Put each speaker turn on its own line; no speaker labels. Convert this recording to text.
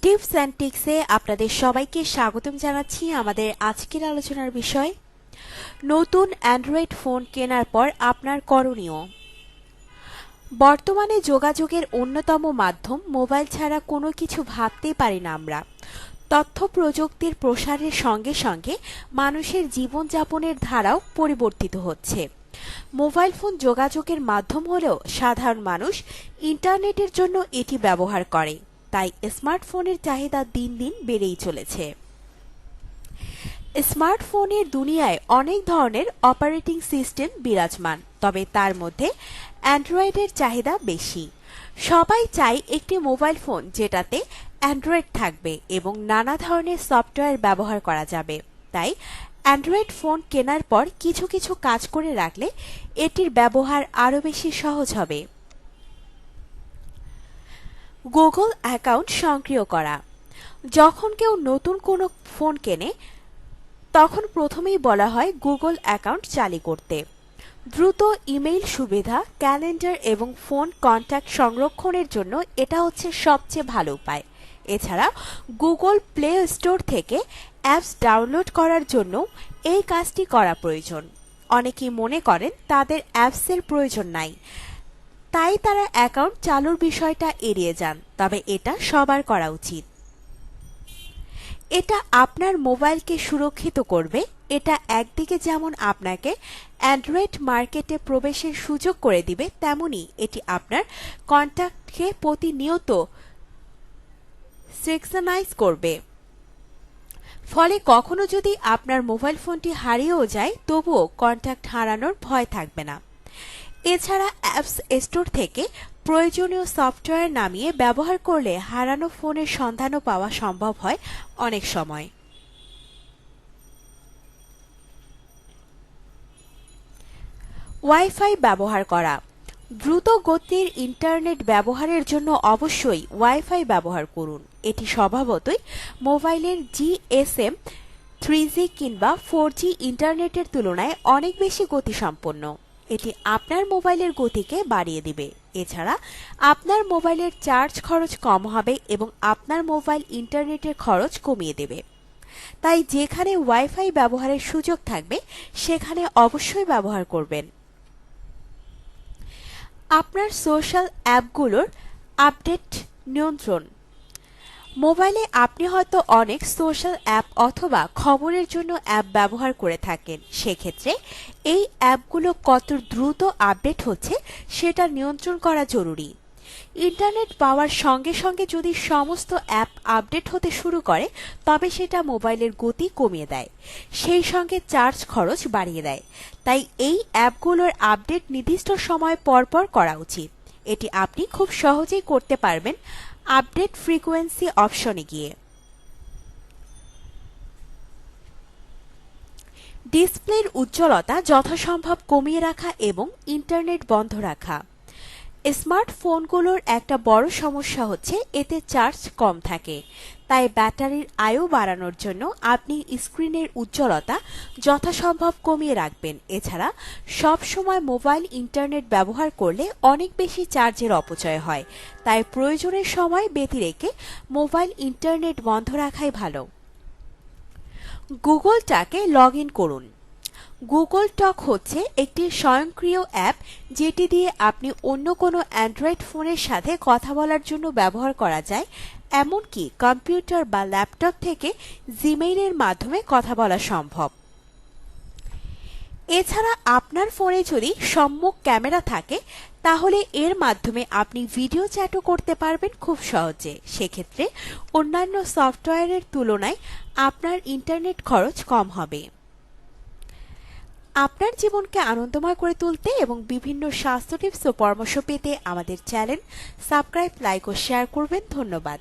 Tips and টিক্সে আপনাদের সবাইকে স্বাগতম জানাচ্ছি। আমাদের আজকের আলোচনার বিষয় নতুন অ্যান্ড্রয়েড ফোন কেনার পর আপনার করণীয়। বর্তমানে যোগাযোগের অন্যতম মাধ্যম মোবাইল ছাড়া কোনো কিছু ভাবতেই পারি না আমরা। তথ্য প্রযুক্তির প্রসারের সঙ্গে সঙ্গে মানুষের জীবনযাপনের ধারাও পরিবর্তিত হচ্ছে। মোবাইল ফোন যোগাযোগের মাধ্যম হলেও সাধারণ মানুষ ইন্টারনেটের জন্য এটি ব্যবহার করে, তাই স্মার্টফোনের চাহিদা দিন দিন বেড়েই চলেছে। স্মার্টফোনের দুনিয়ায় অনেক ধরনের অপারেটিং সিস্টেম বিরাজমান, তবে তার মধ্যে অ্যান্ড্রয়েডের চাহিদা বেশি। সবাই চায় একটি মোবাইল ফোন যেটাতে অ্যান্ড্রয়েড থাকবে এবং নানা ধরনের সফটওয়্যার ব্যবহার করা যাবে। তাই অ্যান্ড্রয়েড ফোন কেনার পর কিছু কিছু কাজ করে রাখলে এটির ব্যবহার আরও বেশি সহজ হবে। গুগল অ্যাকাউন্ট সক্রিয় করা। যখন কেউ নতুন কোনো ফোন কেনে তখন প্রথমেই বলা হয় গুগল অ্যাকাউন্ট চালু করতে। দ্রুত ইমেইল সুবিধা, ক্যালেন্ডার এবং ফোন কন্ট্যাক্ট সংরক্ষণের জন্য এটা হচ্ছে সবচেয়ে ভালো উপায়। এছাড়া গুগল প্লে স্টোর থেকে অ্যাপস ডাউনলোড করার জন্য এই কাজটি করা প্রয়োজন। অনেকেই মনে করেন তাদের অ্যাপসের প্রয়োজন নাই, তাই তারা অ্যাকাউন্ট চালুর বিষয়টা এড়িয়ে যান, তবে এটা সবার করা উচিত। এটা আপনার মোবাইলকে সুরক্ষিত করবে। এটা একদিকে যেমন আপনাকে অ্যান্ড্রয়েড মার্কেটে প্রবেশের সুযোগ করে দিবে, তেমনি এটি আপনার কন্ট্যাক্টকে প্রতিনিয়ত সিনক্রোনাইজ করবে। ফলে কখনো যদি আপনার মোবাইল ফোনটি হারিয়েও যায় তবুও কন্ট্যাক্ট হারানোর ভয় থাকবে না। এছাড়া অ্যাপস স্টোর থেকে প্রয়োজনীয় সফটওয়্যার নামিয়ে ব্যবহার করলে হারানো ফোনের সন্ধানও পাওয়া সম্ভব হয় অনেক সময়। ওয়াইফাই ব্যবহার করা। দ্রুত গতির ইন্টারনেট ব্যবহারের জন্য অবশ্যই ওয়াইফাই ব্যবহার করুন। এটি স্বভাবতই মোবাইলের জিএসএম 3G কিংবা 4G ইন্টারনেটের তুলনায় অনেক বেশি গতিসম্পন্ন। এটি আপনার মোবাইলের গতিকে বাড়িয়ে দিবে। এছাড়া আপনার মোবাইলের চার্জ খরচ কম হবে এবং আপনার মোবাইল ইন্টারনেটের খরচ কমিয়ে দেবে। তাই যেখানে ওয়াইফাই ব্যবহারের সুযোগ থাকবে সেখানে অবশ্যই ব্যবহার করবেন। আপনার সোশ্যাল অ্যাপগুলোর আপডেট নিয়ন্ত্রণ। মোবাইলে আপনি হয়তো অনেক সোশ্যাল অ্যাপ অথবা খবরের জন্য অ্যাপ ব্যবহার করে থাকেন। সেক্ষেত্রে এই অ্যাপগুলো কত দ্রুত আপডেট হচ্ছে সেটা নিয়ন্ত্রণ করা জরুরি। ইন্টারনেট পাওয়ার সঙ্গে সঙ্গে যদি সমস্ত অ্যাপ আপডেট হতে শুরু করে তবে সেটা মোবাইলের গতি কমিয়ে দেয়, সেই সঙ্গে চার্জ খরচ বাড়িয়ে দেয়। তাই এই অ্যাপগুলোর আপডেট নির্দিষ্ট সময় পর পর করা উচিত। এটি আপনি খুব সহজেই করতে পারবেন আপডেট ফ্রিকোয়েন্সি অপশনে গিয়ে। ডিসপ্লের উজ্জ্বলতা যথাসম্ভব কমিয়ে রাখা এবং ইন্টারনেট বন্ধ রাখা। স্মার্টফোনগুলোর একটা বড় সমস্যা হচ্ছে এতে চার্জ কম থাকে, তাই ব্যাটারির আয়ু বাড়ানোর জন্য আপনি স্ক্রিনের উজ্জ্বলতা যথাসম্ভব কমিয়ে রাখবেন। এছাড়া সব সময় মোবাইল ইন্টারনেট ব্যবহার করলে অনেক বেশি চার্জের অপচয় হয়, তাই প্রয়োজনের সময় ব্যতি রেখে মোবাইল ইন্টারনেট বন্ধ রাখাই ভালো। গুগলটাকে লগ ইন করুন। গুগল টক হচ্ছে একটি স্বয়ংক্রিয় অ্যাপ যেটি দিয়ে আপনি অন্য কোনো অ্যান্ড্রয়েড ফোনের সাথে কথা বলার জন্য ব্যবহার করা যায়। এমনকি কম্পিউটার বা ল্যাপটপ থেকে জিমেইলের মাধ্যমে কথা বলা সম্ভব। এছাড়া আপনার ফোনে যদি সম্মুখ ক্যামেরা থাকে তাহলে এর মাধ্যমে আপনি ভিডিও চ্যাটও করতে পারবেন খুব সহজে। সেক্ষেত্রে অন্যান্য সফটওয়্যারের তুলনায় আপনার ইন্টারনেট খরচ কম হবে। আপনার জীবনকে আনন্দময় করে তুলতে এবং বিভিন্ন স্বাস্থ্য টিপস ও পরামর্শ পেতে আমাদের চ্যানেল সাবস্ক্রাইব, লাইক ও শেয়ার করবেন। ধন্যবাদ।